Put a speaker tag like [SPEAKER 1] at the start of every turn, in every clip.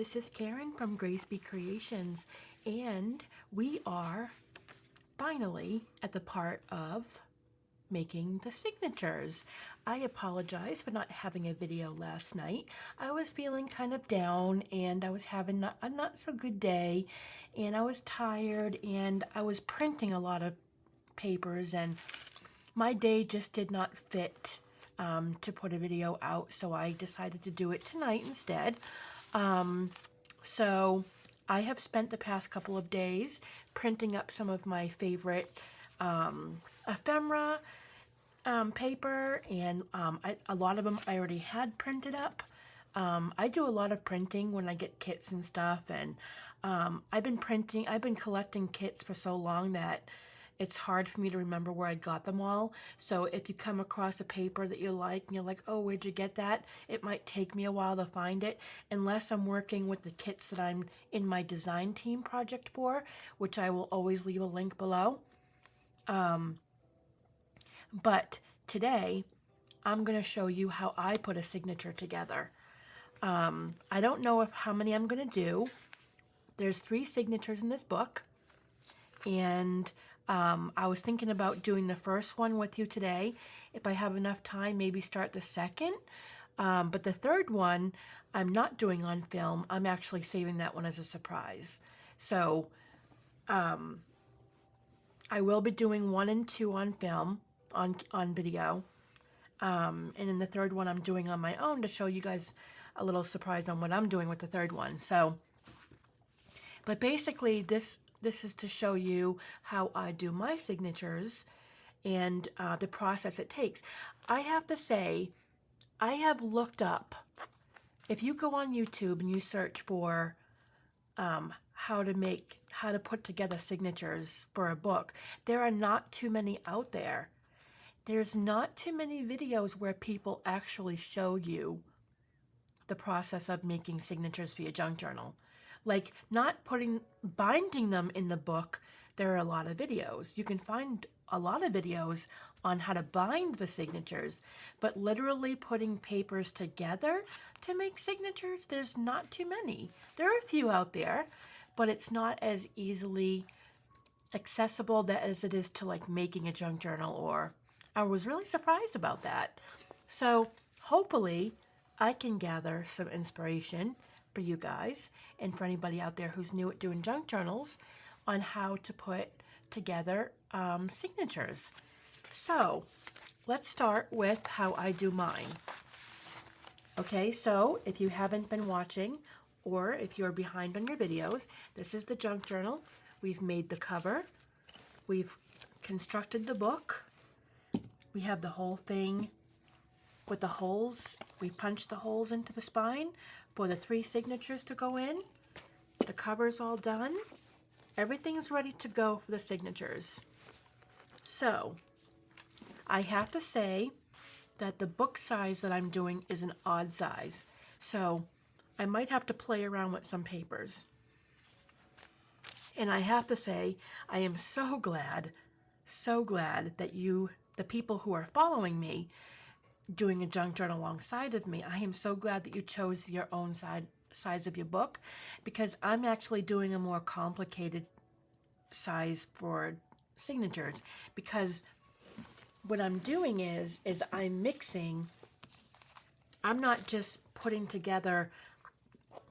[SPEAKER 1] this is Karen from Grace Be Creations, and we are finally at the part of making the signatures. I apologize for not having a video last night. I was feeling kind of down, and I was having a not so good day, and I was tired, and I was printing a lot of papers, and my day just did not fit to put a video out, so I decided to do it tonight instead. So I have spent the past couple of days printing up some of my favorite ephemera paper, and a lot of them I already had printed up. I do a lot of printing when I get kits and stuff, and I've been collecting kits for so long that it's hard for me to remember where I got them all. So if you come across a paper that you like and you're like, oh, where'd you get that? It might take me a while to find it, unless I'm working with the kits that I'm in my design team project for, which I will always leave a link below. But today, I'm going to show you how I put a signature together. I don't know how many I'm going to do. There's 3 signatures in this book, and I was thinking about doing the first one with you today. If I have enough time, maybe start the second. But the third one, I'm not doing on film. I'm actually saving that one as a surprise. So I will be doing 1 and 2 on film, on video. And then the third one I'm doing on my own to show you guys a little surprise on what I'm doing with the third one. So, but basically this is to show you how I do my signatures and the process it takes. I have to say, I have looked up, if you go on YouTube and you search for how to put together signatures for a book, there are not too many out there. There's not too many videos where people actually show you the process of making signatures for your junk journal. Like, not binding them in the book, there are a lot of videos. You can find a lot of videos on how to bind the signatures, but literally putting papers together to make signatures, there's not too many. There are a few out there, but it's not as easily accessible as it is to like making a junk journal, or I was really surprised about that. So hopefully I can gather some inspiration for you guys and for anybody out there who's new at doing junk journals on how to put together signatures. So let's start with how I do mine. Okay, so if you haven't been watching, or if you're behind on your videos, this is the junk journal. We've made the cover. We've constructed the book. We have the whole thing with the holes. We punched the holes into the spine for the 3 signatures to go in. The cover's all done. Everything's ready to go for the signatures. So I have to say that the book size that I'm doing is an odd size. So I might have to play around with some papers. And I have to say, I am so glad that the people who are following me, doing a junk journal alongside of me, I am so glad that you chose your own size of your book, because I'm actually doing a more complicated size for signatures, because what I'm doing is I'm mixing. I'm not just putting together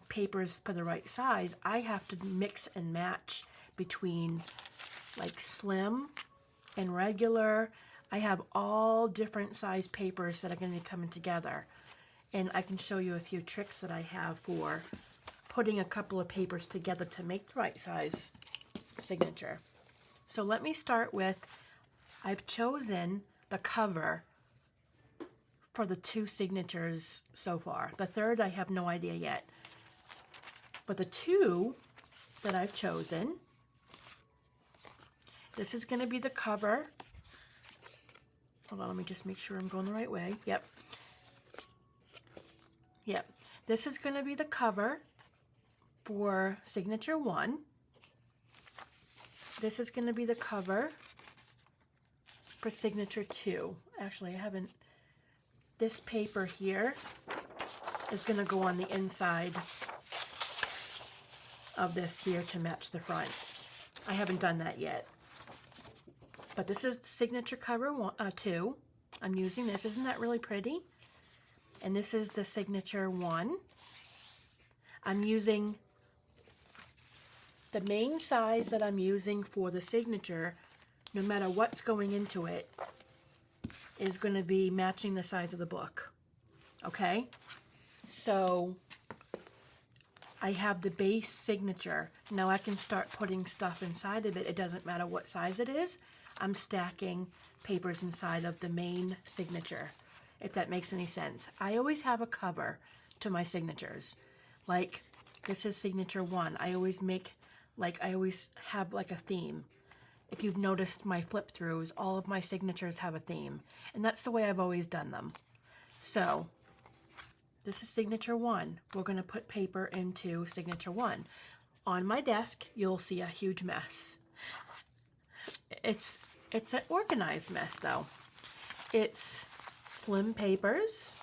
[SPEAKER 1] papers for the right size. I have to mix and match between like slim and regular. I have all different size papers that are going to be coming together, and I can show you a few tricks that I have for putting a couple of papers together to make the right size signature. So let me start with, I've chosen the cover for the 2 signatures so far. The third, I have no idea yet. But the 2 that I've chosen, this is going to be the cover. Hold on, let me just make sure I'm going the right way. Yep. This is going to be the cover for signature 1. This is going to be the cover for signature 2. Actually, I haven't. This paper here is going to go on the inside of this here to match the front. I haven't done that yet. But this is the signature cover 2. I'm using this. Isn't that really pretty? And this is the signature 1. I'm using the main size that I'm using for the signature, no matter what's going into it, is going to be matching the size of the book. Okay? So I have the base signature. Now I can start putting stuff inside of it. It doesn't matter what size it is. I'm stacking papers inside of the main signature, if that makes any sense. I always have a cover to my signatures. Like, this is signature 1. I always have like a theme. If you've noticed my flip throughs, all of my signatures have a theme. And that's the way I've always done them. So, this is signature 1. We're going to put paper into signature 1. On my desk, you'll see a huge mess. It's an organized mess, though. It's slim papers,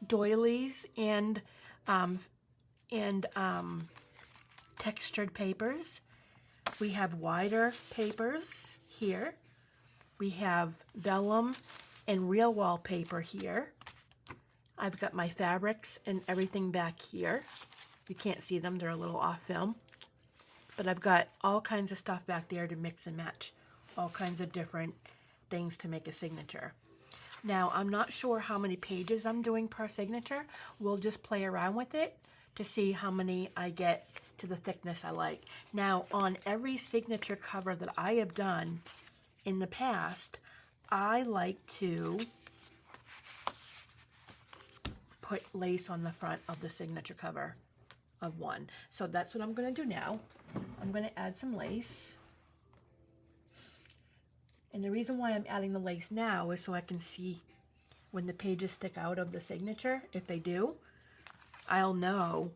[SPEAKER 1] doilies, and textured papers. We have wider papers here. We have vellum and real wallpaper here. I've got my fabrics and everything back here. You can't see them, they're a little off film. But I've got all kinds of stuff back there to mix and match. All kinds of different things to make a signature. Now, I'm not sure how many pages I'm doing per signature. We'll just play around with it to see how many I get to the thickness I like. Now, on every signature cover that I have done in the past, I like to put lace on the front of the signature cover of one. So that's what I'm going to do now. I'm going to add some lace. And the reason why I'm adding the lace now is so I can see when the pages stick out of the signature. If they do, I'll know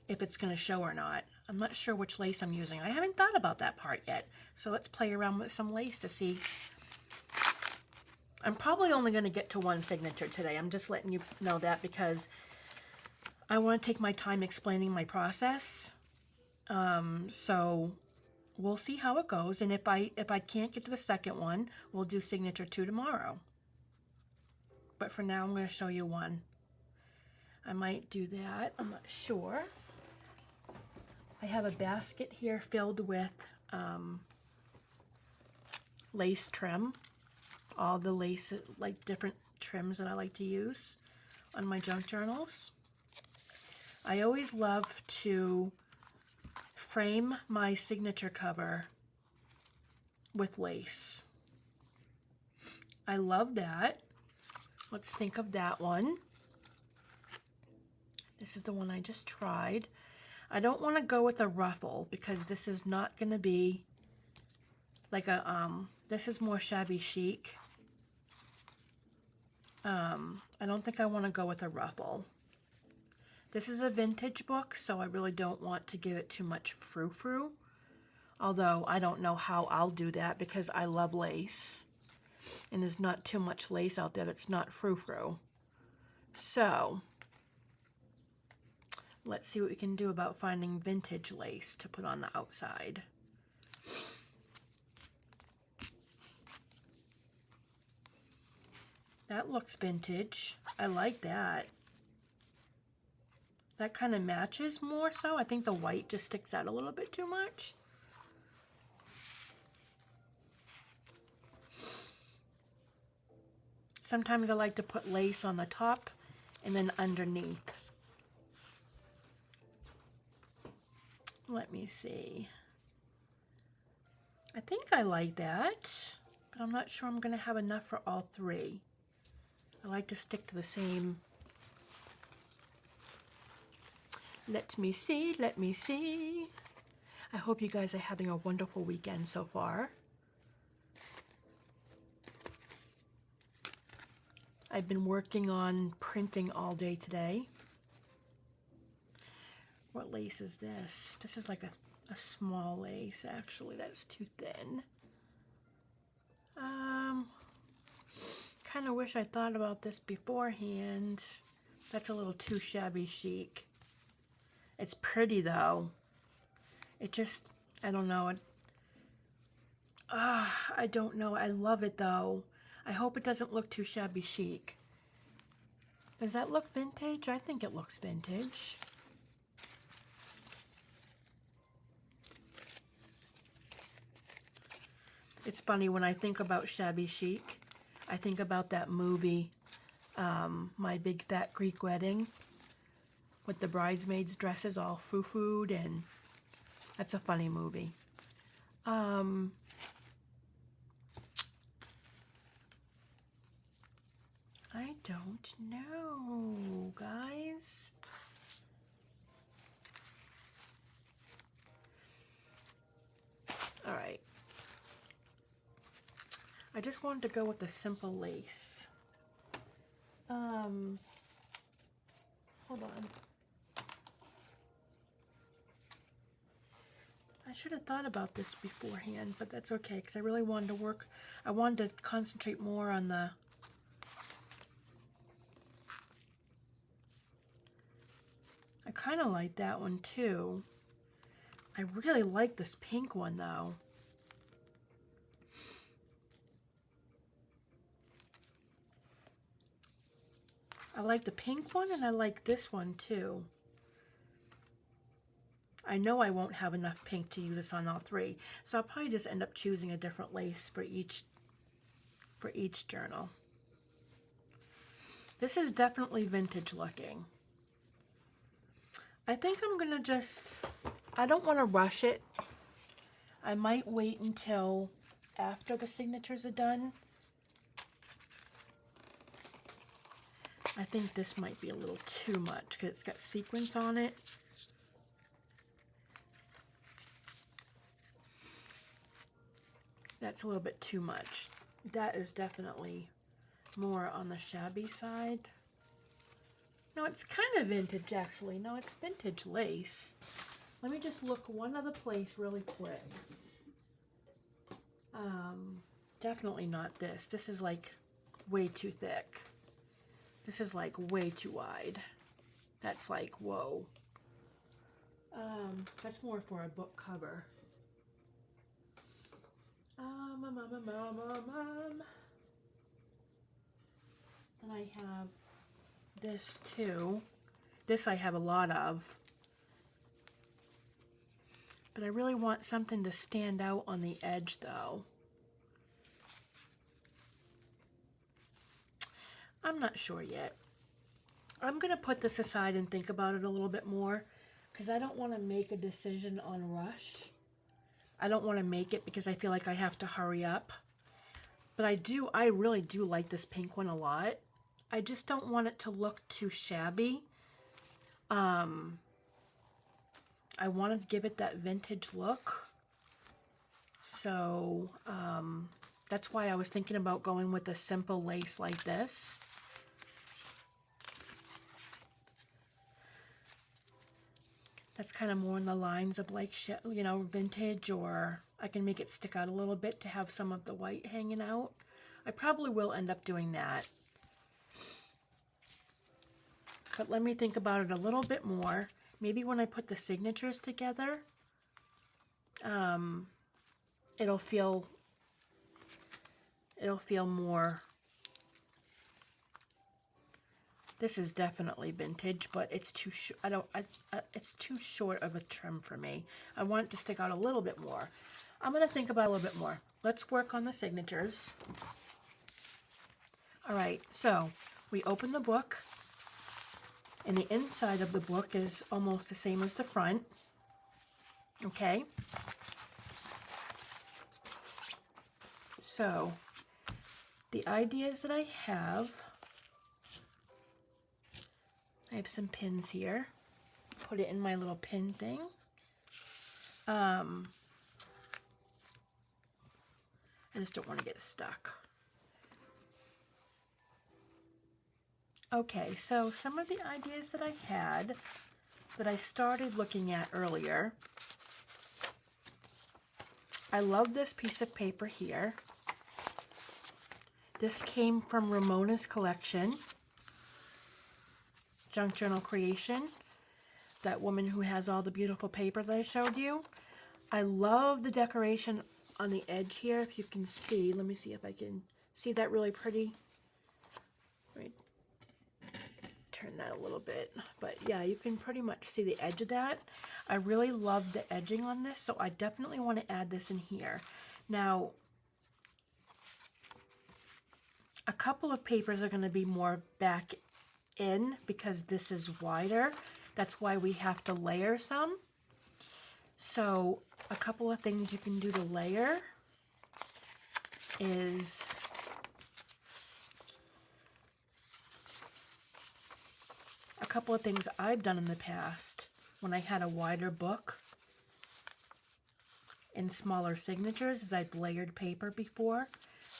[SPEAKER 1] if it's going to show or not. I'm not sure which lace I'm using. I haven't thought about that part yet. So let's play around with some lace to see. I'm probably only going to get to one signature today. I'm just letting you know that because I want to take my time explaining my process. So we'll see how it goes. And if I can't get to the second one, we'll do signature 2 tomorrow. But for now, I'm going to show you one. I might do that. I'm not sure. I have a basket here filled with lace trim. All the lace, like different trims that I like to use on my junk journals. I always love to frame my signature cover with lace. I love that. Let's think of that one. This is the one I just tried. I don't want to go with a ruffle because this is not going to be like a, this is more shabby chic. I don't think I want to go with a ruffle. This is a vintage book, so I really don't want to give it too much frou-frou. Although I don't know how I'll do that because I love lace. And there's not too much lace out there that's not frou-frou. So, let's see what we can do about finding vintage lace to put on the outside. That looks vintage. I like that. That kind of matches more so. I think the white just sticks out a little bit too much. Sometimes I like to put lace on the top and then underneath. Let me see. I think I like that, but I'm not sure I'm going to have enough for all three. I like to stick to the same. Let me see, let me see. I hope you guys are having a wonderful weekend so far. I've been working on printing all day today. What lace is this? This is like a small lace, actually. That's too thin. Kind of wish I thought about this beforehand. That's a little too shabby chic. It's pretty though. It just, I don't know. I don't know. I love it though. I hope it doesn't look too shabby chic. Does that look vintage? I think it looks vintage. It's funny, when I think about shabby chic, I think about that movie, My Big Fat Greek Wedding, with the bridesmaids' dresses all foo-fooed, and that's a funny movie. I don't know, guys. All right. I just wanted to go with the simple lace. Hold on. I should have thought about this beforehand, but that's okay, because I really wanted to work. I wanted to concentrate more on the I kind of like that one too. I really like this pink one though. I like the pink one, and I like this one too. I know I won't have enough pink to use this on all three, so I'll probably just end up choosing a different lace for each journal. This is definitely vintage looking. I think I'm gonna I don't want to rush it. I might wait until after the signatures are done. I think this might be a little too much because it's got sequins on it. That's a little bit too much. That is definitely more on the shabby side. No, it's kind of vintage actually. No, it's vintage lace. Let me just look one other place really quick. Definitely not this. This is like way too thick. This is like way too wide. That's like, whoa. That's more for a book cover. Then I have this too. This I have a lot of. But I really want something to stand out on the edge though. I'm not sure yet. I'm going to put this aside and think about it a little bit more, because I don't want to make a decision on rush. I don't want to make it because I feel like I have to hurry up. But I really do like this pink one a lot. I just don't want it to look too shabby. I wanted to give it that vintage look. So that's why I was thinking about going with a simple lace like this. That's kind of more in the lines of like, you know, vintage, or I can make it stick out a little bit to have some of the white hanging out. I probably will end up doing that. But let me think about it a little bit more. Maybe when I put the signatures together, it'll feel more. This is definitely vintage, but it's too it's too short of a trim for me. I want it to stick out a little bit more. I'm going to think about it a little bit more. Let's work on the signatures. All right, so we open the book, and the inside of the book is almost the same as the front. Okay. So the ideas that I have some pins here. Put it in my little pin thing. I just don't want to get stuck. Okay, so some of the ideas that I had that I started looking at earlier. I love this piece of paper here. This came from Ramona's collection, Junk Journal Creation. that woman who has all the beautiful paper that I showed you. I love the decoration on the edge here. If you can see, let me see if I can see that really pretty. Let me turn that a little bit. But yeah, you can pretty much see the edge of that. I really love the edging on this, so I definitely want to add this in here. Now, a couple of papers are going to be more back in because this is wider. That's why we have to layer some. So a couple of things you can do to layer is a couple of things I've done in the past when I had a wider book and smaller signatures is I've layered paper before.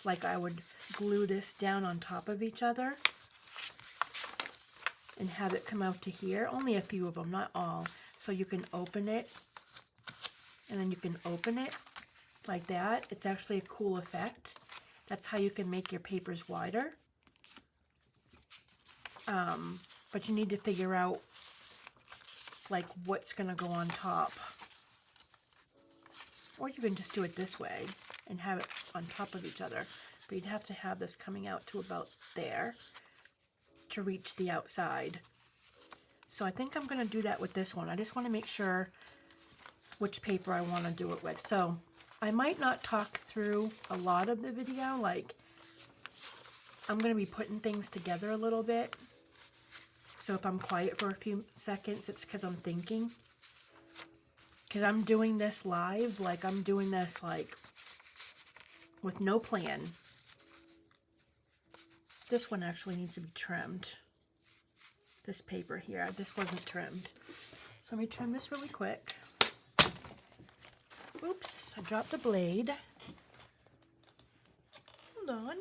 [SPEAKER 1] Like I would glue this down on top of each other and have it come out to here. Only a few of them, not all. So you can open it and then you can open it like that. It's actually a cool effect. That's how you can make your papers wider. But you need to figure out like what's gonna go on top. Or you can just do it this way and have it on top of each other. But you'd have to have this coming out to about there to reach the outside. So I think I'm gonna do that with this one. I just wanna make sure which paper I wanna do it with. So I might not talk through a lot of the video, like I'm gonna be putting things together a little bit. So if I'm quiet for a few seconds, it's because I'm thinking. Because I'm doing this live, like I'm doing this like with no plan. This one actually needs to be trimmed. This paper here, this wasn't trimmed. So let me trim this really quick. Oops, I dropped a blade. Hold on.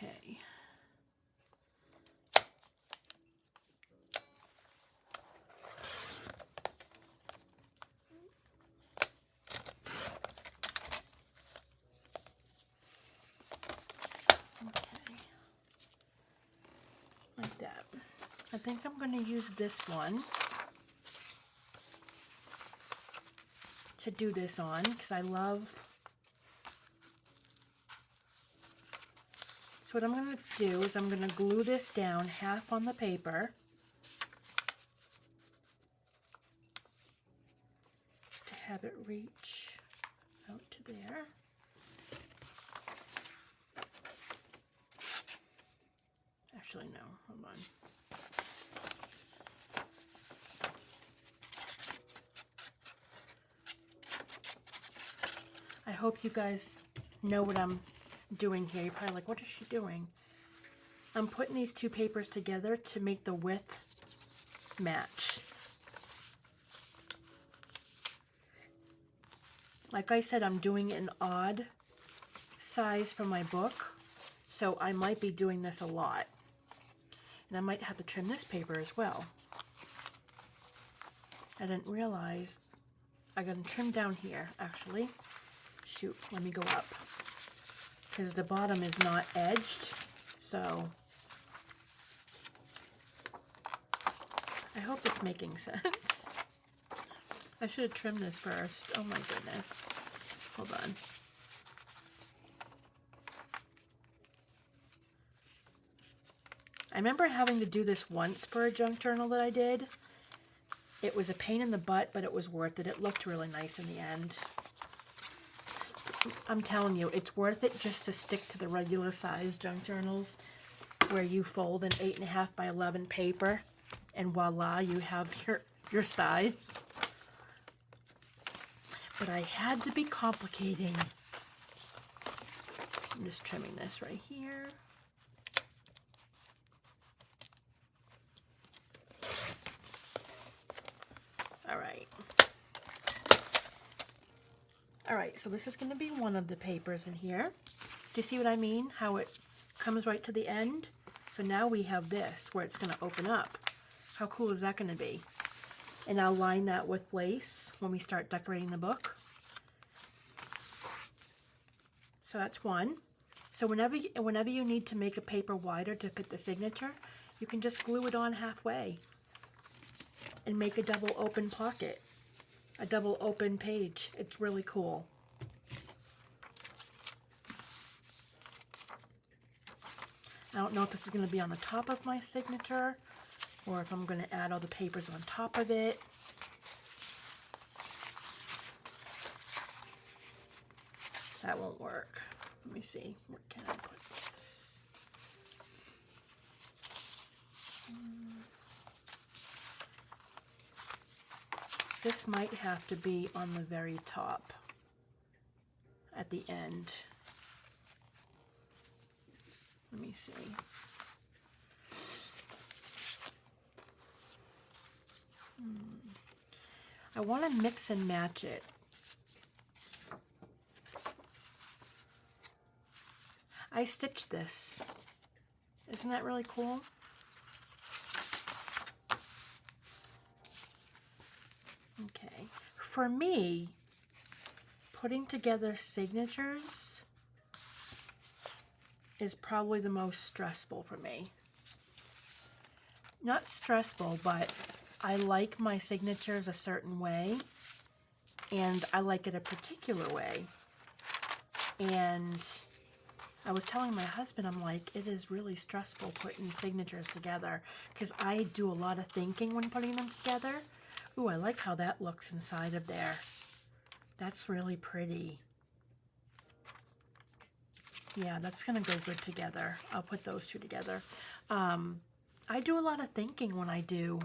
[SPEAKER 1] Okay. Like that. I think I'm going to use this one to do this on because I love. So what I'm going to do is I'm going to glue this down half on the paper to have it reach out to there. Actually, no, hold on. I hope you guys know what I'm doing here. You're probably like, what is she doing? I'm putting these two papers together to make the width match. Like I said, I'm doing an odd size for my book, so I might be doing this a lot. And I might have to trim this paper as well. I didn't realize I got to trim down here, actually. Shoot, let me go up. Because the bottom is not edged, so I hope it's making sense. I should have trimmed this first. Oh my goodness. Hold on. I remember having to do this once for a junk journal that I did. It was a pain in the butt, but it was worth it. It looked really nice in the end. I'm telling you, it's worth it just to stick to the regular size junk journals where you fold an 8.5 by 11 paper and voila, you have your size. But I had to be complicating. I'm just trimming this right here. All right, so this is going to be one of the papers in here. Do you see what I mean? How it comes right to the end? So now we have this where it's going to open up. How cool is that going to be? And I'll line that with lace when we start decorating the book. So that's one. So whenever you need to make a paper wider to fit the signature, you can just glue it on halfway and make a double open pocket, a double open page. It's really cool. I don't know if this is going to be on the top of my signature or if I'm going to add all the papers on top of it. That won't work. Let me see. Where can I put this? This might have to be on the very top at the end. Let me see. I want to mix and match it. I stitched this. Isn't that really cool? Okay. For me, putting together signatures is probably the most stressful for me. Not stressful, but I like my signatures a certain way, and I like it a particular way. And I was telling my husband, I'm like, it is really stressful putting signatures together because I do a lot of thinking when putting them together. Ooh, I like how that looks inside of there. That's really pretty. Yeah, that's gonna go good together. I'll put those two together. I do a lot of thinking when I do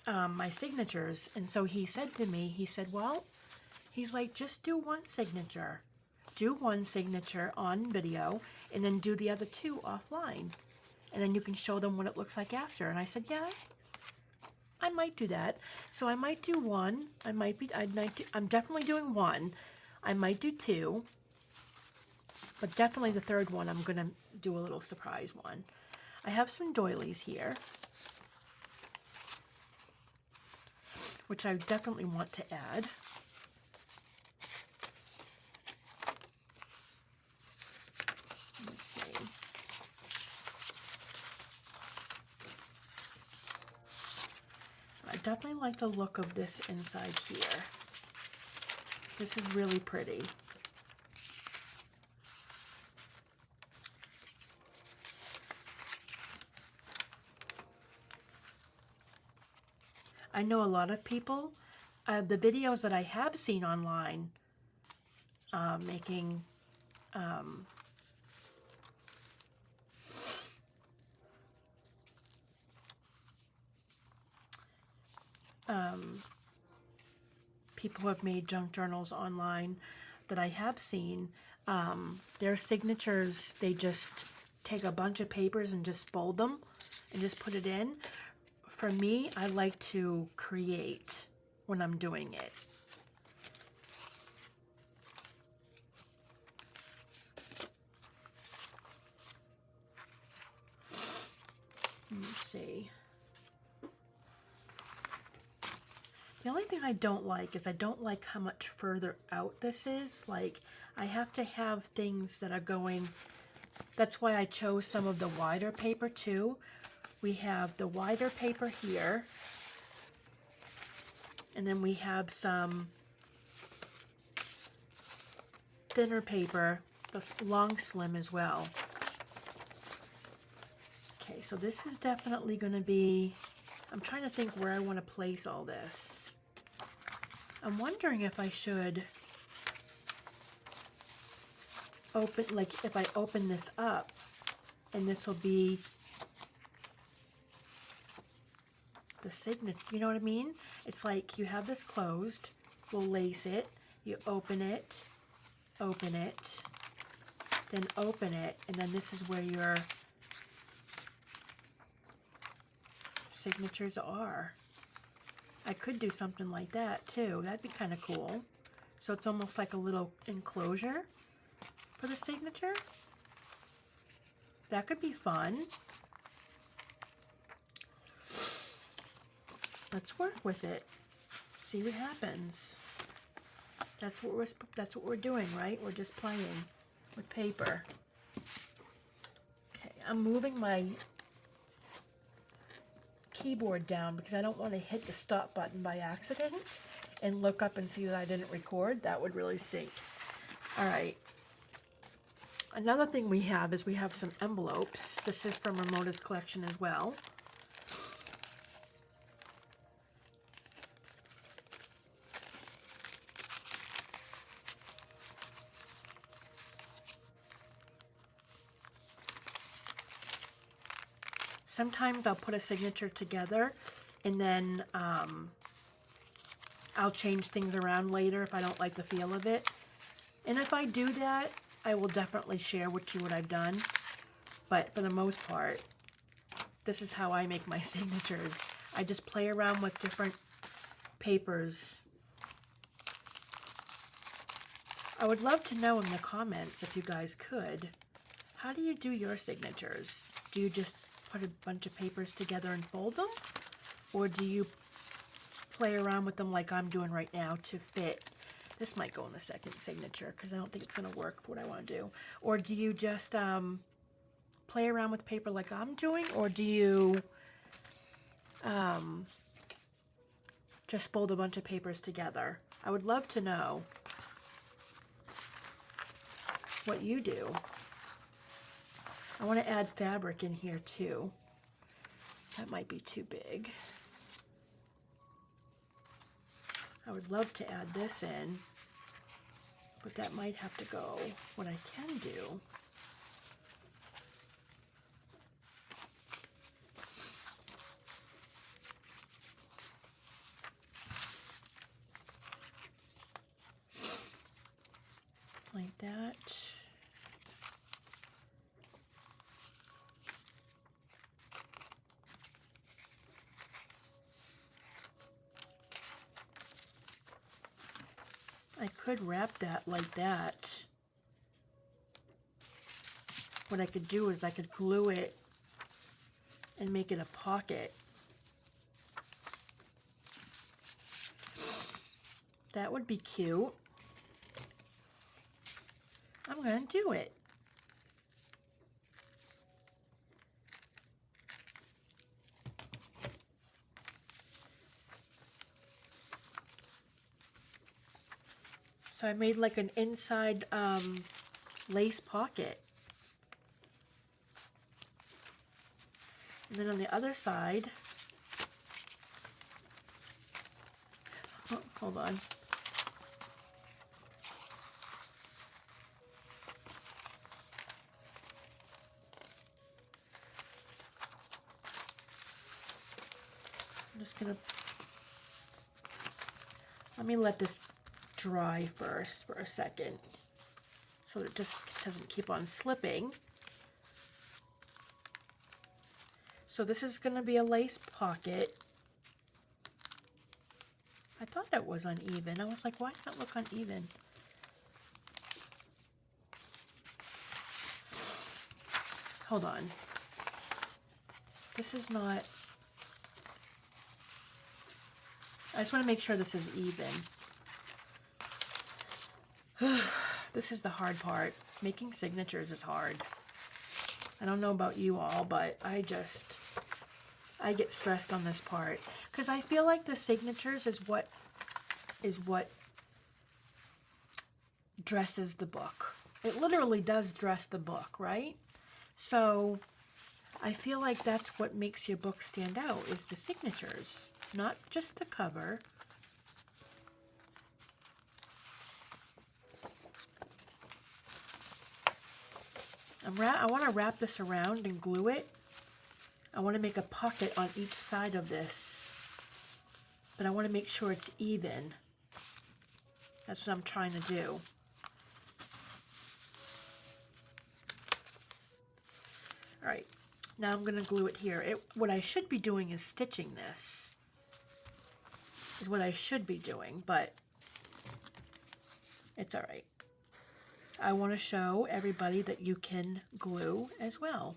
[SPEAKER 1] my signatures, and so he said to me, he said, well, he's like, just do one signature. Do one signature on video, and then do the other two offline. And then you can show them what it looks like after. And I said, yeah, I might do that. So I might do one. I'm definitely doing one. I might do two. But definitely the third one, I'm going to do a little surprise one. I have some doilies here, which I definitely want to add. Let me see. I definitely like the look of this inside here. This is really pretty. I know a lot of people, the videos that I have seen online making people who have made junk journals online that I have seen, their signatures, they just take a bunch of papers and just fold them and just put it in. For me, I like to create when I'm doing it. Let me see. The only thing I don't like is I don't like how much further out this is. Like, I have to have things that are going, that's why I chose some of the wider paper too. We have the wider paper here, and then we have some thinner paper, the long slim as well. Okay, so this is definitely going to be, I'm trying to think where I want to place all this. I'm wondering if I should open, like if I open this up, and this will be the signature, you know what I mean? It's like you have this closed, we'll lace it, you open it, then open it, and then this is where your signatures are. I could do something like that too. That'd be kind of cool. So it's almost like a little enclosure for the signature. That could be fun. Let's work with it. See what happens. That's what we're doing, right? We're just playing with paper. Okay, I'm moving my keyboard down because I don't want to hit the stop button by accident and look up and see that I didn't record. That would really stink. All right. Another thing we have is we have some envelopes. This is from Ramona's collection as well. Sometimes I'll put a signature together and then I'll change things around later if I don't like the feel of it. And if I do that, I will definitely share with you what I've done. But for the most part, this is how I make my signatures. I just play around with different papers. I would love to know in the comments, if you guys could, how do you do your signatures? Do you just put a bunch of papers together and fold them? Or do you play around with them like I'm doing right now to fit? This might go in the second signature because I don't think it's going to work for what I want to do. Or do you just play around with paper like I'm doing? Or do you just fold a bunch of papers together? I would love to know what you do. I want to add fabric in here too. That might be too big. I would love to add this in, but that might have to go. What I can do like that. I could wrap that like that. What I could do is I could glue it and make it a pocket. That would be cute. I'm going to do it. So I made like an inside lace pocket. And then on the other side, oh, hold on. I'm just gonna, let me let this dry first for a second so it just doesn't keep on slipping. So this is going to be a lace pocket. I thought it was uneven. I was like, why does it look uneven? Hold on. This is not... I just want to make sure this is even. This is the hard part. Making signatures is hard. I don't know about you all, but I get stressed on this part because I feel like the signatures is what dresses the book. It literally does dress the book, right? So I feel like that's what makes your book stand out is the signatures, not just the cover. I want to wrap this around and glue it. I want to make a pocket on each side of this, but I want to make sure it's even. That's what I'm trying to do. All right, now I'm going to glue it here. What I should be doing is stitching this, is what I should be doing, but it's all right. I want to show everybody that you can glue as well.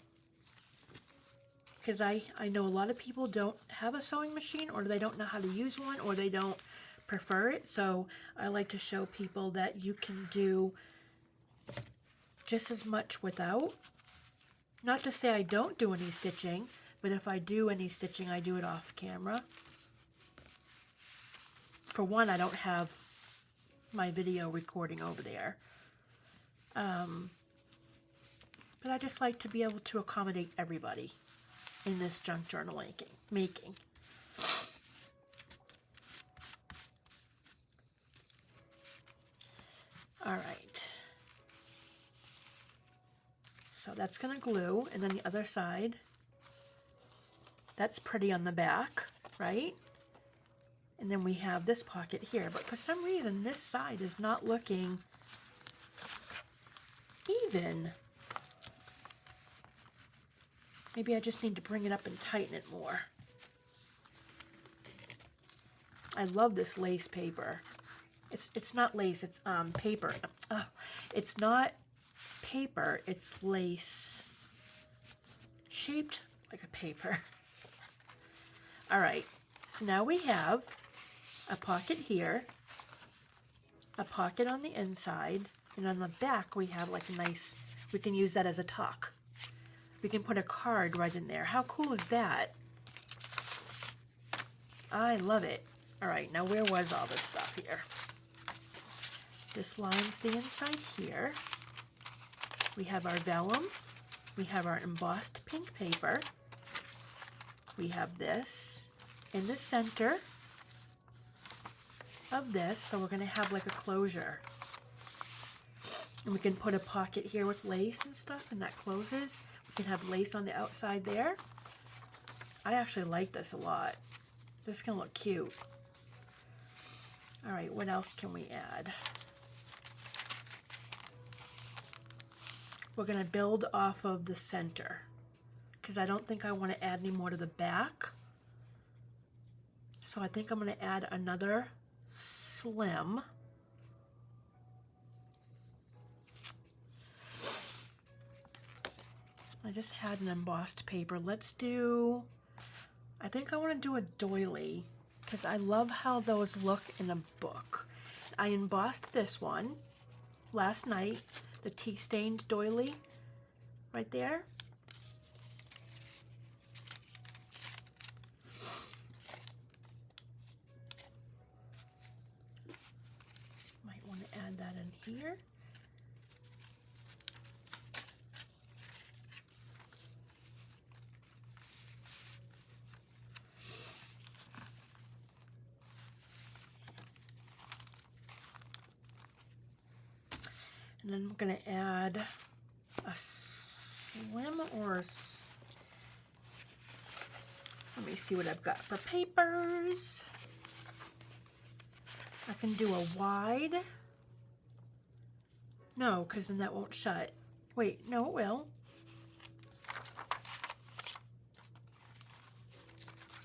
[SPEAKER 1] Because I know a lot of people don't have a sewing machine, or they don't know how to use one, or they don't prefer it. So I like to show people that you can do just as much without. Not to say I don't do any stitching, but if I do any stitching, I do it off camera. For one, I don't have my video recording over there. But I just like to be able to accommodate everybody in this junk journal making. All right. So that's going to glue, and then the other side, that's pretty on the back, right? And then we have this pocket here, but for some reason this side is not looking even. Maybe I just need to bring it up and tighten it more. I love this lace paper. It's not lace, it's paper. It's not paper, it's lace shaped like a paper. All right, so now we have a pocket here, a pocket on the inside, and on the back we have like a nice, we can use that as a tuck. We can put a card right in there. How cool is that? I love it. All right, now where was all this stuff here? This lines the inside here. We have our vellum. We have our embossed pink paper. We have this in the center of this, so we're going to have like a closure. And we can put a pocket here with lace and stuff, and that closes. We can have lace on the outside there. I actually like this a lot. This is going to look cute. All right, what else can we add? We're going to build off of the center because I don't think I want to add any more to the back. So I think I'm going to add another slim. I just had an embossed paper. Let's do, I think I want to do a doily because I love how those look in a book. I embossed this one last night, the tea-stained doily right there. Might want to add that in here. And then I'm going to add a slim or let me see what I've got for papers. I can do a wide. No, because then that won't shut. Wait, no, it will.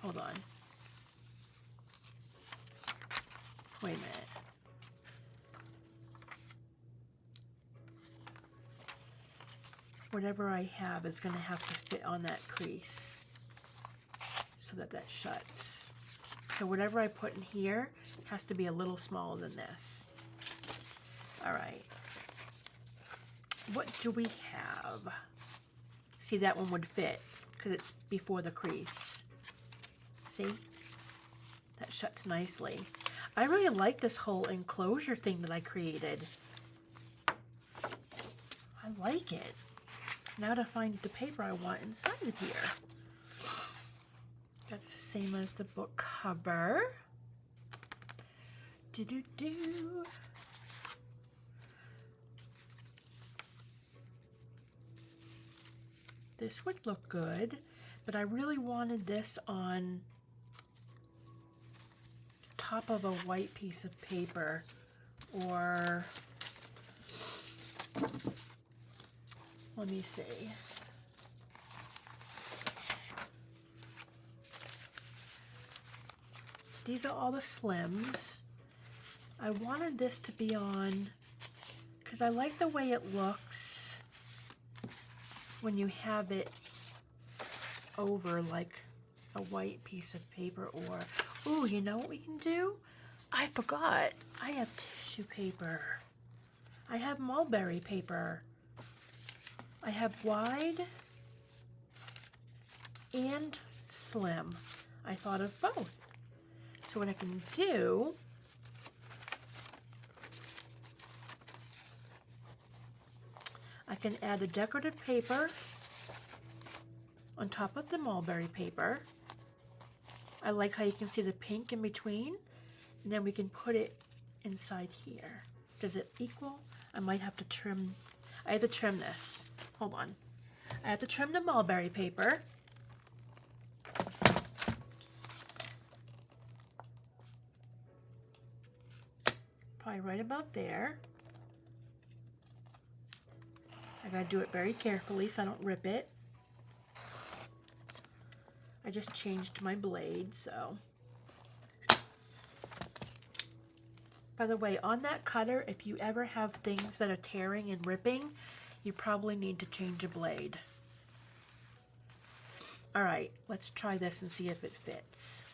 [SPEAKER 1] Hold on. Wait a minute. Whatever I have is going to have to fit on that crease so that that shuts. So whatever I put in here has to be a little smaller than this. All right. What do we have? See, that one would fit because it's before the crease. See? That shuts nicely. I really like this whole enclosure thing that I created. I like it. Now to find the paper I want inside of here. That's the same as the book cover. Do-do-do. This would look good, but I really wanted this on top of a white piece of paper, or let me see. These are all the slims. I wanted this to be on, because I like the way it looks when you have it over like a white piece of paper, or, ooh, you know what we can do? I forgot. I have tissue paper. I have mulberry paper. I have wide and slim. I thought of both. So what I can do, I can add the decorative paper on top of the mulberry paper. I like how you can see the pink in between, and then we can put it inside here. Does it equal? I might have to trim. I have to trim this. Hold on. I have to trim the mulberry paper. Probably right about there. I gotta do it very carefully so I don't rip it. I just changed my blade, so. By the way, on that cutter, if you ever have things that are tearing and ripping, you probably need to change a blade. All right, let's try this and see if it fits.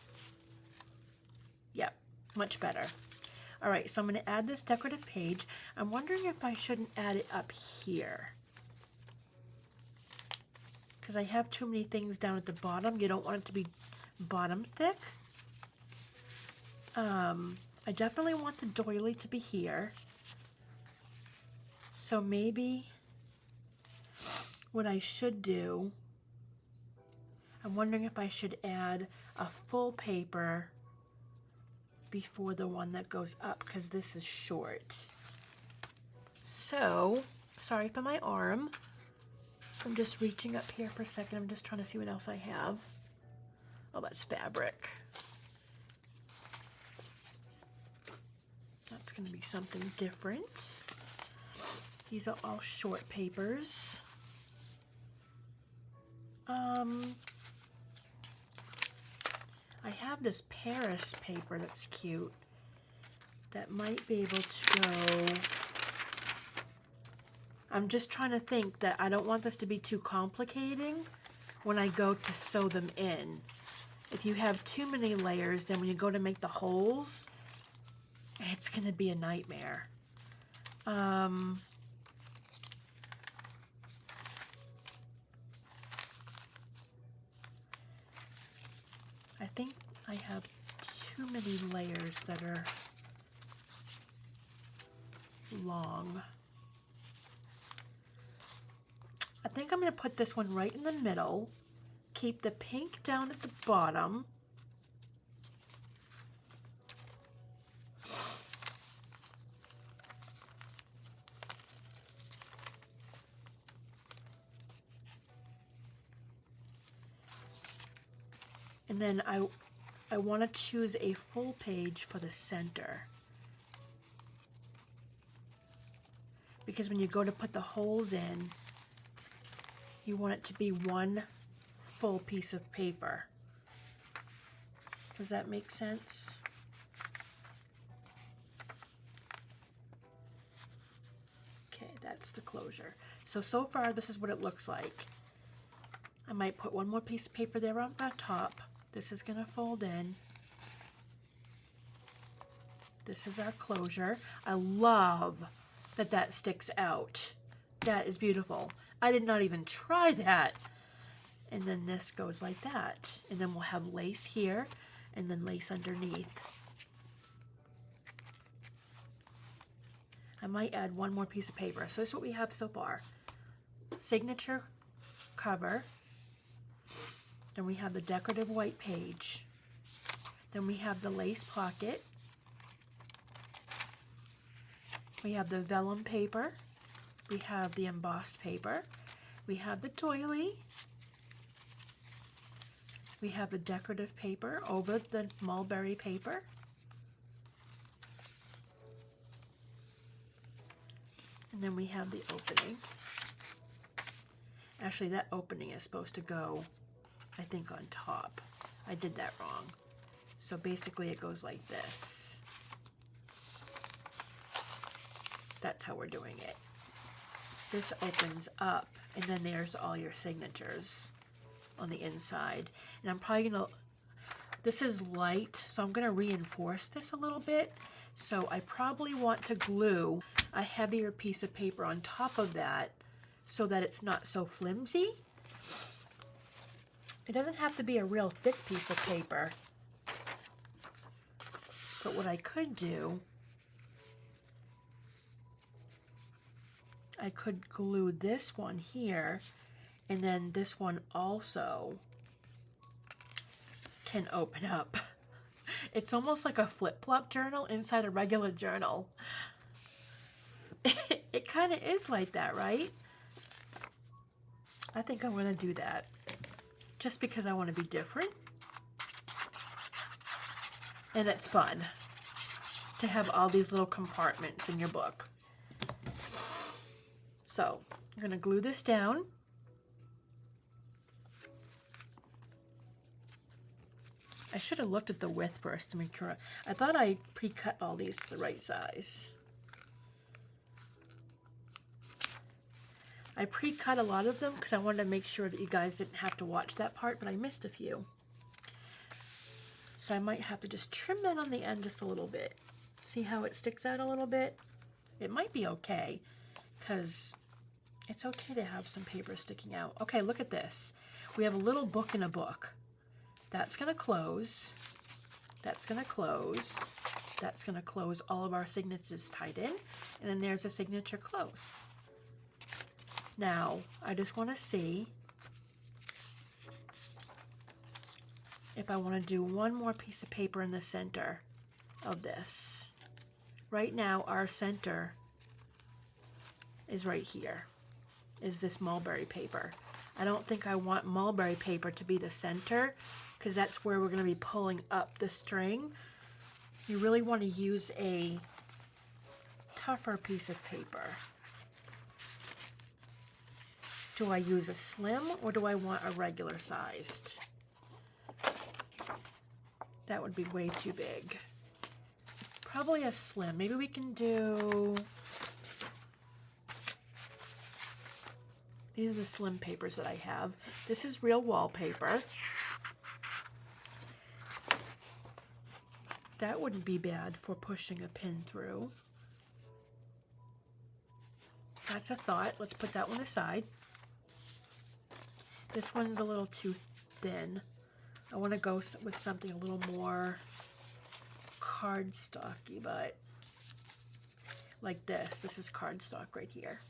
[SPEAKER 1] Yep, much better. All right, so I'm gonna add this decorative page. I'm wondering if I shouldn't add it up here, because I have too many things down at the bottom. You don't want it to be bottom thick. I definitely want the doily to be here. So maybe what I should do, I'm wondering if I should add a full paper before the one that goes up, because this is short. So, sorry for my arm. I'm just reaching up here for a second. I'm just trying to see what else I have. Oh, that's fabric. That's going to be something different. These are all short papers. I have this Paris paper that's cute. That might be able to go. I'm just trying to think that I don't want this to be too complicating when I go to sew them in. If you have too many layers, then when you go to make the holes, it's going to be a nightmare. I think I have too many layers that are long. I think I'm going to put this one right in the middle, keep the pink down at the bottom, and then I want to choose a full page for the center, because when you go to put the holes in, you want it to be one full piece of paper. Does that make sense? Okay, that's the closure. So far this is what it looks like. I might put one more piece of paper there on the top. This is gonna fold in. This is our closure. I love that that sticks out. That is beautiful. I did not even try that. And then this goes like that. And then we'll have lace here and then lace underneath. I might add one more piece of paper. So this is what we have so far. Signature cover. Then we have the decorative white page. Then we have the lace pocket. We have the vellum paper. We have the embossed paper. We have the doily. We have the decorative paper over the mulberry paper. And then we have the opening. Actually, that opening is supposed to go, I think, on top. I did that wrong. So basically it goes like this. That's how we're doing it. This opens up, and then there's all your signatures on the inside. And I'm probably gonna This is light, so I'm going to reinforce this a little bit. So I probably want to glue a heavier piece of paper on top of that so that it's not so flimsy. It doesn't have to be a real thick piece of paper. But what I could do, I could glue this one here, and then this one also can open up. It's almost like a flip-flop journal inside a regular journal. It kind of is like that, right? I think I'm going to do that just because I want to be different. And it's fun to have all these little compartments in your book. So I'm going to glue this down. I should have looked at the width first to make sure. I thought I pre-cut all these to the right size. I pre-cut a lot of them because I wanted to make sure that you guys didn't have to watch that part, but I missed a few. So I might have to just trim that on the end just a little bit. See how it sticks out a little bit? It might be okay because it's okay to have some paper sticking out. Okay, look at this. We have a little book in a book. That's going to close. That's going to close. That's going to close. All of our signatures tied in. And then there's a signature close. Now, I just want to see if I want to do one more piece of paper in the center of this. Right now, our center is right here, is this mulberry paper. I don't think I want mulberry paper to be the center because that's where we're going to be pulling up the string. You really want to use a tougher piece of paper. Do I use a slim or do I want a regular sized? That would be way too big. Probably a slim. Maybe we can do... These are the slim papers that I have. This is real wallpaper. That wouldn't be bad for pushing a pin through. That's a thought. Let's put that one aside. This one's a little too thin. I want to go with something a little more cardstocky, but like this. This is cardstock right here.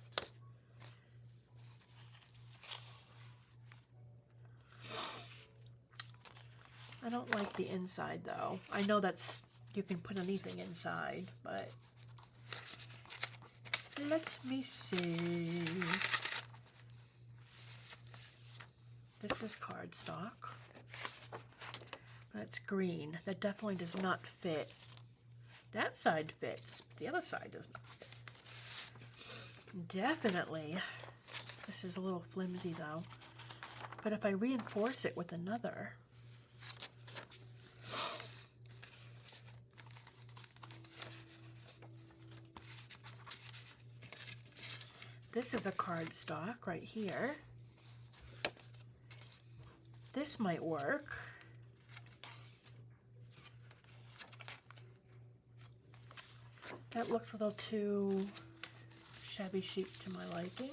[SPEAKER 1] I don't like the inside though. I know that's, you can put anything inside, but let me see. This is cardstock. That's green. That definitely does not fit. That side fits. The other side does not fit. Definitely. This is a little flimsy though. But if I reinforce it with another, this is a cardstock right here. This might work. That looks a little too shabby chic to my liking.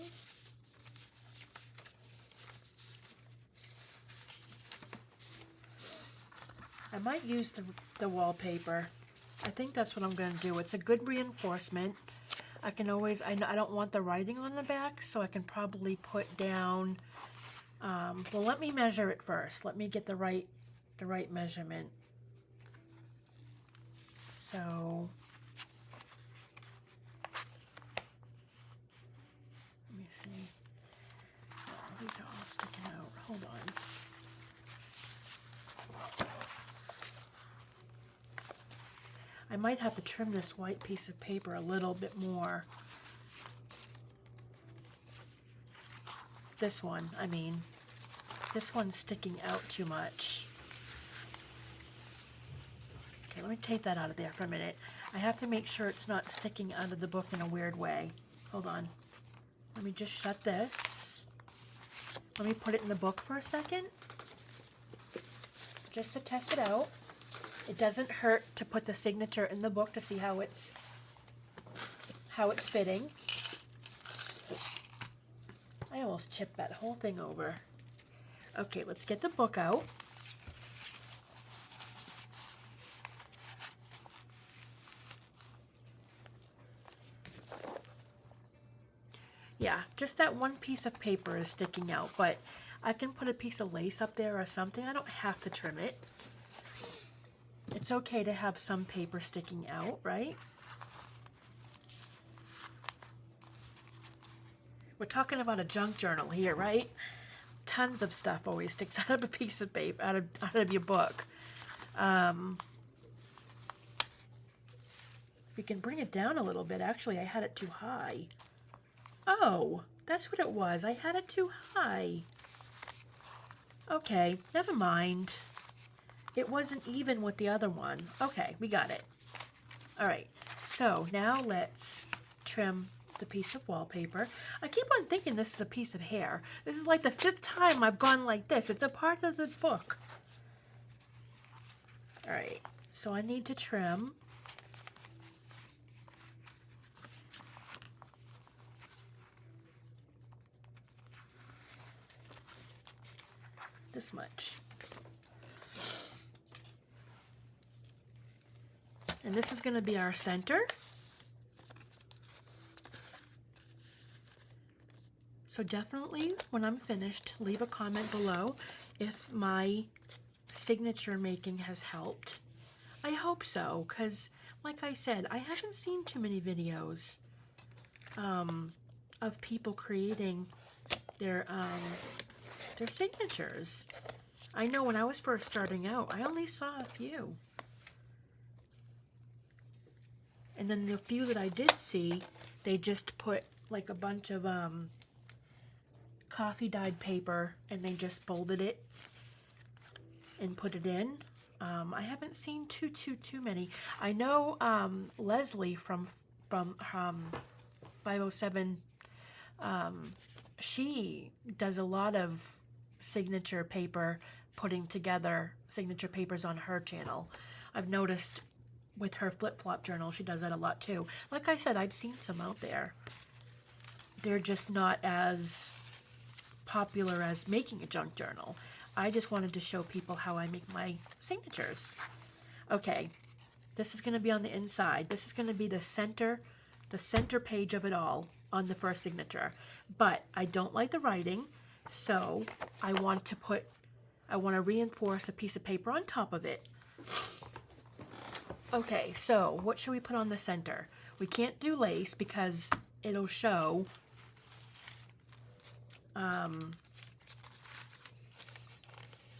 [SPEAKER 1] I might use the wallpaper. I think that's what I'm going to do. It's a good reinforcement. I can always, I don't want the writing on the back, so I can probably put down, well, let me measure it first. Let me get the right measurement. So, let me see. Oh, these are all sticking out. Hold on. I might have to trim this white piece of paper a little bit more. This one, I mean. This one's sticking out too much. Okay, let me take that out of there for a minute. I have to make sure it's not sticking out of the book in a weird way. Hold on. Let me just shut this. Let me put it in the book for a second. just to test it out. It doesn't hurt to put the signature in the book to see how it's fitting. I almost chipped that whole thing over. Okay, let's get the book out. Yeah, just that one piece of paper is sticking out, but I can put a piece of lace up there or something. I don't have to trim it. It's okay to have some paper sticking out, right? We're talking about a junk journal here, right? Tons of stuff always sticks out of a piece of paper, out of your book. We can bring it down a little bit. Actually, I had it too high. Oh, that's what it was. I had it too high. Okay, never mind. It wasn't even with the other one. Okay, we got it. All right, so now let's trim the piece of wallpaper. I keep on thinking this is a piece of hair. This is like the 5th time I've gone like this. It's a part of the book. All right, so I need to trim. This much. And this is going to be our center. So definitely, when I'm finished, leave a comment below if my signature making has helped. I hope so, because like I said, I haven't seen too many videos of people creating their signatures. I know when I was first starting out, I only saw a few. And then the few that I did see, they just put like a bunch of coffee dyed paper and they just folded it and put it in. I haven't seen too many. I know Leslie from 507, she does a lot of signature paper, putting together signature papers on her channel. I've noticed with her flip-flop journal, she does that a lot too. Like I said, I've seen some out there. They're just not as popular as making a junk journal. I just wanted to show people how I make my signatures. Okay, this is going to be on the inside. This is going to be the center page of it all on the first signature. But I don't like the writing, so I want to reinforce a piece of paper on top of it. Okay, so what should we put on the center? We can't do lace because it'll show.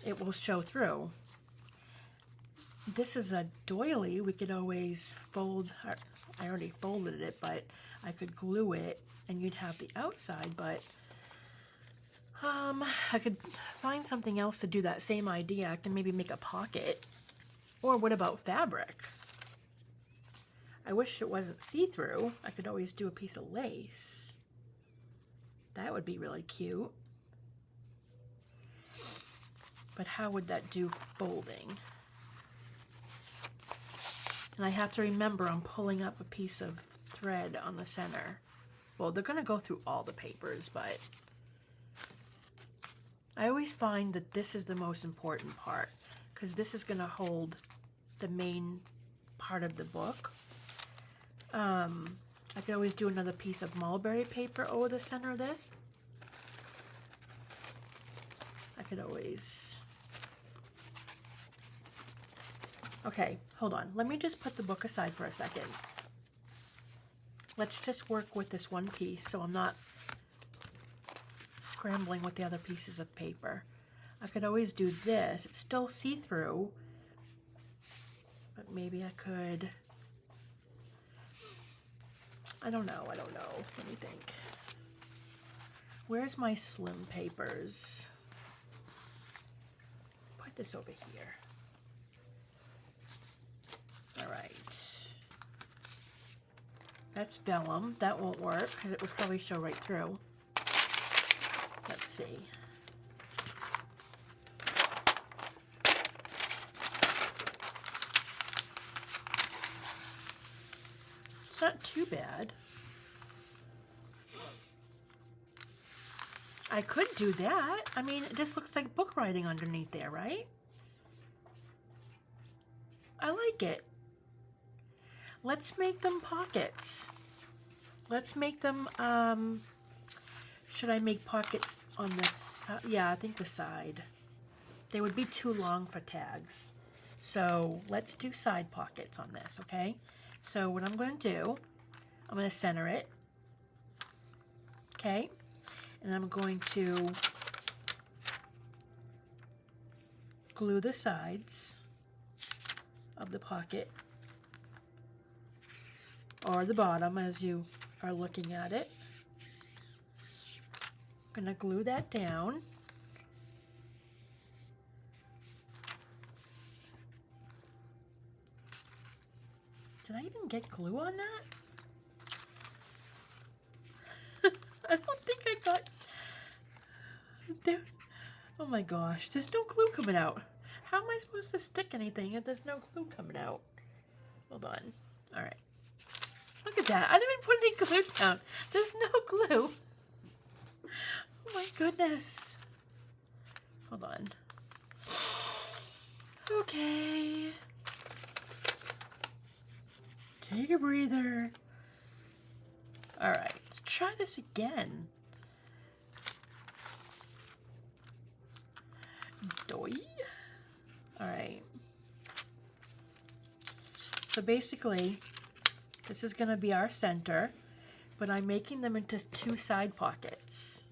[SPEAKER 1] It will show through. This is a doily. We could always fold. I already folded it, but I could glue it and you'd have the outside, but I could find something else to do that same idea. I can maybe make a pocket. Or what about fabric? I wish it wasn't see-through. I could always do a piece of lace. That would be really cute. But how would that do folding? And I have to remember I'm pulling up a piece of thread on the center. Well, they're going to go through all the papers, but I always find that this is the most important part because this is going to hold the main part of the book. I could always do another piece of mulberry paper over the center of this. I could always... Okay, hold on. Let me just put the book aside for a second. Let's just work with this one piece so I'm not scrambling with the other pieces of paper. I could always do this. It's still see-through, but maybe I could... I don't know. Let me think. Where's my slim papers? Put this over here. All right. That's vellum. That won't work because it would probably show right through. Let's see. It's not too bad. I could do that. I mean, it just looks like book writing underneath there, right? I like it. Let's make them pockets. Let's make them, should I make pockets on this side? Yeah, I think the side. They would be too long for tags. So let's do side pockets on this, okay? So what I'm going to do, I'm going to center it, okay? And I'm going to glue the sides of the pocket, or the bottom as you are looking at it. I'm going to glue that down. Did I even get glue on that? I don't think I got there. Oh my gosh, there's no glue coming out. How am I supposed to stick anything if there's no glue coming out? Hold on. All right. Look at that. I didn't even put any glue down. There's no glue. Oh my goodness. Hold on. Okay. Take a breather. All right, let's try this again. Doi. All right. So basically, this is going to be our center, but I'm making them into two side pockets.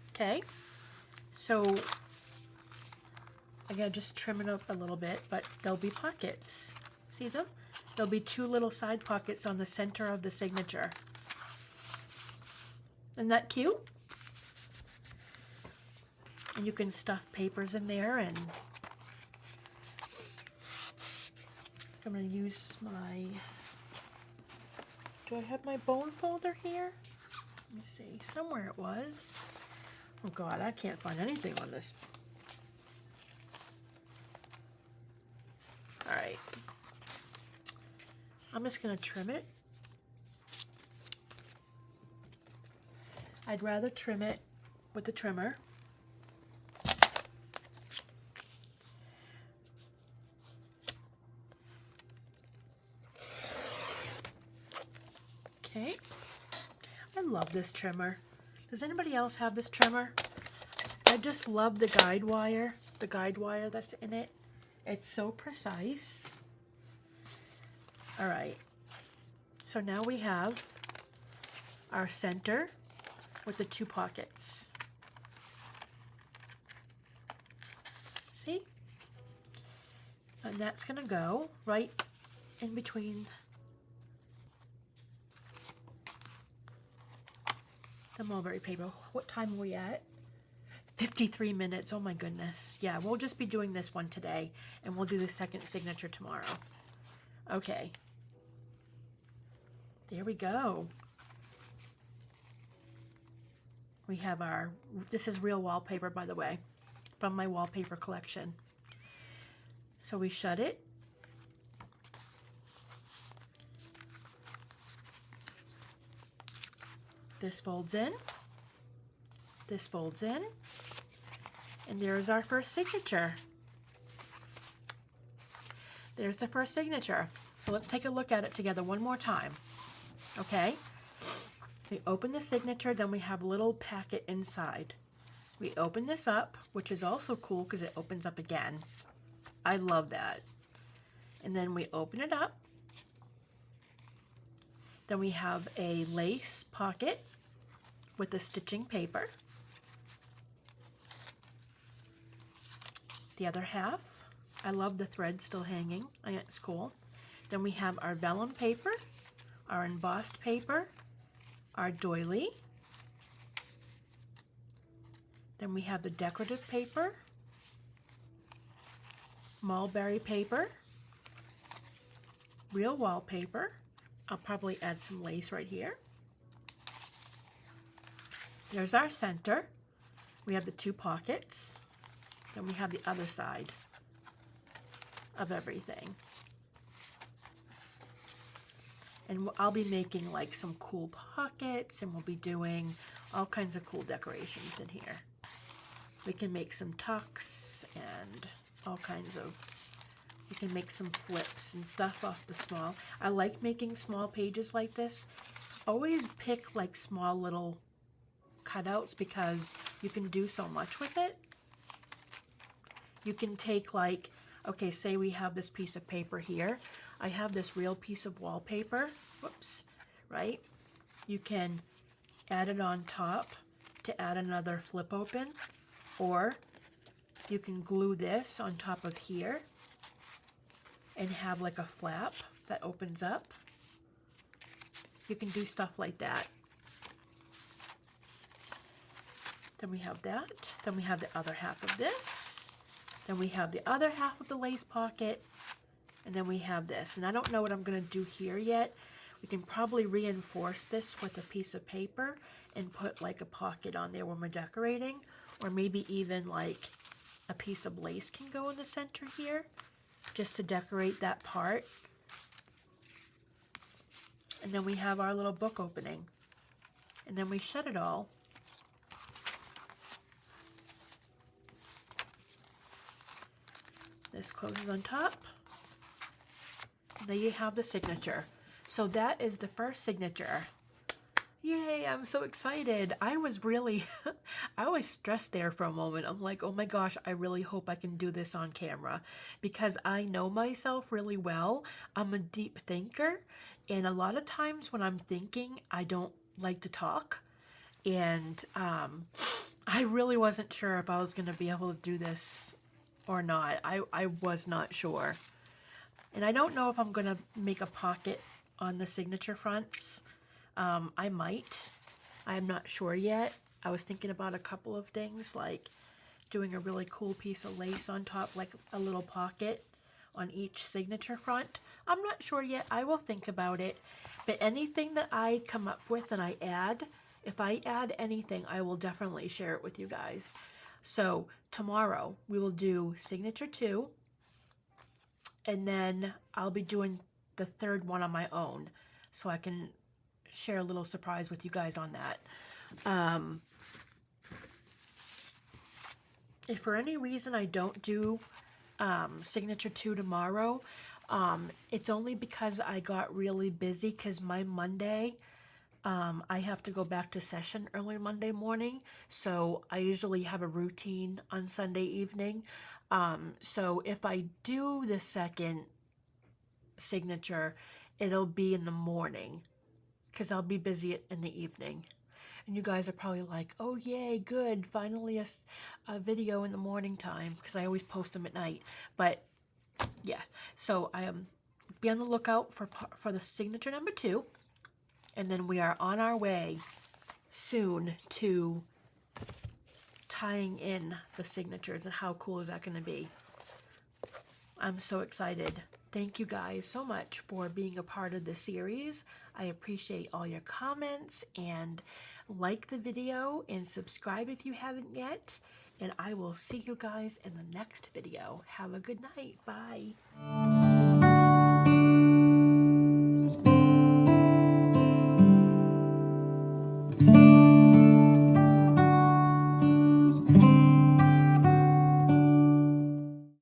[SPEAKER 1] Okay. So I'm going to just trim it up a little bit, but there'll be pockets. See them? There'll be two little side pockets on the center of the signature. Isn't that cute? And you can stuff papers in there, and I'm going to use my, do I have my bone folder here? Let me see, somewhere it was. Oh God, I can't find anything on this. All right, I'm just going to trim it. I'd rather trim it with the trimmer. Okay, I love this trimmer. Does anybody else have this trimmer? I just love the guide wire that's in it. It's so precise. All right, so now we have our center with the two pockets. See? And that's gonna go right in between the mulberry paper. What time are we at? 53 minutes. Oh my goodness. Yeah, we'll just be doing this one today, and we'll do the second signature tomorrow. Okay. There we go. We have our, this is real wallpaper, by the way, from my wallpaper collection. So we shut it. This folds in. This folds in. And there's our first signature. There's the first signature. So let's take a look at it together one more time. Okay? We open the signature, then we have a little packet inside. We open this up, which is also cool because it opens up again. I love that. And then we open it up. Then we have a lace pocket with the stitching paper. The other half, I love the thread still hanging. It's cool. Then we have our vellum paper, our embossed paper, our doily. Then we have the decorative paper, mulberry paper, real wallpaper. I'll probably add some lace right here. There's our center. We have the two pockets. Then we have the other side of everything. And I'll be making like some cool pockets, and we'll be doing all kinds of cool decorations in here. We can make some tucks and all kinds of, we can make some flips and stuff off the small. I like making small pages like this. Always pick like small little cutouts because you can do so much with it. You can take like, okay, say we have this piece of paper here. I have this real piece of wallpaper, whoops, right? You can add it on top to add another flip open, or you can glue this on top of here and have like a flap that opens up. You can do stuff like that. Then we have that. Then we have the other half of this. Then we have the other half of the lace pocket. And then we have this. And I don't know what I'm going to do here yet. We can probably reinforce this with a piece of paper and put like a pocket on there when we're decorating. Or maybe even like a piece of lace can go in the center here just to decorate that part. And then we have our little book opening. And then we shut it all. This closes on top. There you have the signature. So that is the first signature. Yay, I'm so excited. I was really, I was stressed there for a moment. I'm like, oh my gosh, I really hope I can do this on camera because I know myself really well. I'm a deep thinker, and a lot of times when I'm thinking, I don't like to talk. And I really wasn't sure if I was going to be able to do this or not. I was not sure. And I don't know if I'm going to make a pocket on the signature fronts. I might. I'm not sure yet. I was thinking about a couple of things, like doing a really cool piece of lace on top, like a little pocket on each signature front. I'm not sure yet. I will think about it. But anything that I come up with and I add, if I add anything, I will definitely share it with you guys. So tomorrow we will do signature 2. And then I'll be doing the third one on my own, so I can share a little surprise with you guys on that. If for any reason I don't do signature 2 tomorrow, it's only because I got really busy because my Monday, I have to go back to session early Monday morning, so I usually have a routine on Sunday evening. So if I do the second signature, it'll be in the morning because I'll be busy in the evening. And you guys are probably like, oh yay, good, finally a video in the morning time, because I always post them at night. But yeah, so I am be on the lookout for the signature number 2, and then we are on our way soon to tying in the signatures. And how cool is that going to be? I'm so excited. Thank you guys so much for being a part of the series. I appreciate all your comments, and like the video and subscribe if you haven't yet. And I will see you guys in the next video. Have a good night. Bye.